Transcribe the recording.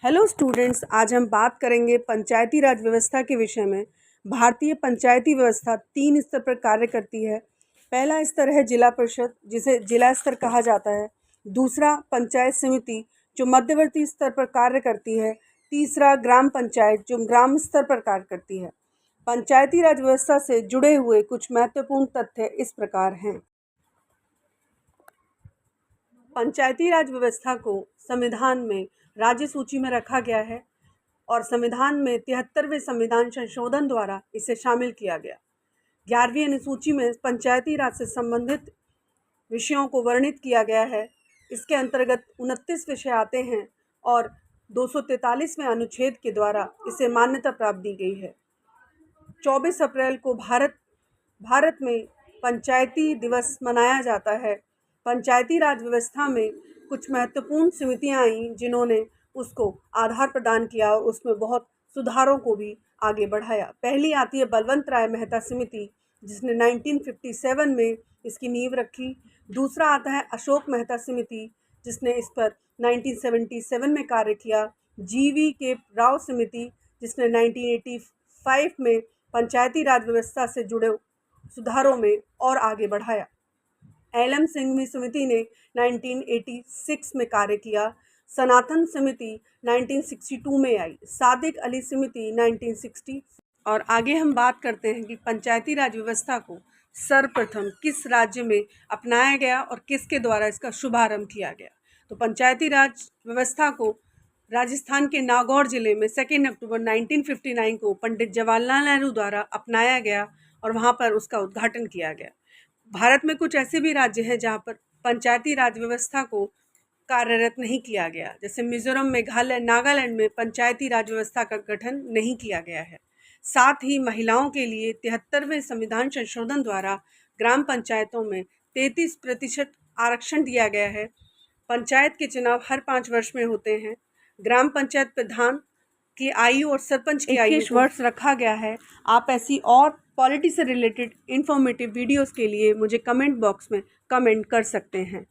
Hello students, आज हम बात करेंगे पंचायती राज व्यवस्था के विषय में। भारतीय पंचायती व्यवस्था 3 स्तर पर कार्य करती है। पहला स्तर है जिला परिषद, जिसे जिला स्तर कहा जाता है। दूसरा पंचायत समिति, जो मध्यवर्ती स्तर पर कार्य करती है। तीसरा ग्राम पंचायत, जो ग्राम स्तर पर कार्य करती है। पंचायती राज व्यवस्था से जुड़े हुए कुछ महत्वपूर्ण तथ्य इस प्रकार हैं। पंचायती राज व्यवस्था को संविधान में राज्य सूची में रखा गया है और संविधान में 73वें संविधान संशोधन द्वारा इसे शामिल किया गया। 11वीं अनुसूची में पंचायती राज से संबंधित विषयों को वर्णित किया गया है। इसके अंतर्गत 29 विषय आते हैं और 243वें अनुच्छेद के द्वारा इसे मान्यता प्राप्त दी गई है। 24 अप्रैल को भारत में पंचायती दिवस मनाया जाता है। पंचायती राज व्यवस्था में कुछ महत्वपूर्ण समितियां आईं जिन्होंने उसको आधार प्रदान किया और उसमें बहुत सुधारों को भी आगे बढ़ाया। पहली आती है बलवंत राय मेहता समिति, जिसने 1957 में इसकी नींव रखी। दूसरा आता है अशोक मेहता समिति, जिसने इस पर 1977 में कार्य किया। GV राव समिति, जिसने 1985 में पंचायती राज व्यवस्था से जुड़े सुधारों में और आगे बढ़ाया। LM सिंघवी समिति ने 1986 में कार्य किया। सनातन समिति 1962 में आई। सादिक अली समिति 1960। और आगे हम बात करते हैं कि पंचायती राज व्यवस्था को सर्वप्रथम किस राज्य में अपनाया गया और किसके द्वारा इसका शुभारंभ किया गया। तो पंचायती राज व्यवस्था को राजस्थान के नागौर जिले में 2 अक्टूबर 1959 को पंडित जवाहरलाल नेहरू द्वारा अपनाया गया और वहाँ पर उसका उद्घाटन किया गया। भारत में कुछ ऐसे भी राज्य हैं जहाँ पर पंचायती राज व्यवस्था को कार्यरत नहीं किया गया, जैसे मिजोरम, मेघालय, नागालैंड में पंचायती राज व्यवस्था का गठन नहीं किया गया है। साथ ही महिलाओं के लिए 73वें संविधान संशोधन द्वारा ग्राम पंचायतों में 33% आरक्षण दिया गया है। पंचायत के चुनाव हर 5 वर्ष में होते हैं। ग्राम पंचायत प्रधान की आयु और सरपंच की आयु 21 वर्ष रखा गया है। आप ऐसी और पॉलिटी से रिलेटेड इन्फॉर्मेटिव वीडियोस के लिए मुझे कमेंट बॉक्स में कमेंट कर सकते हैं।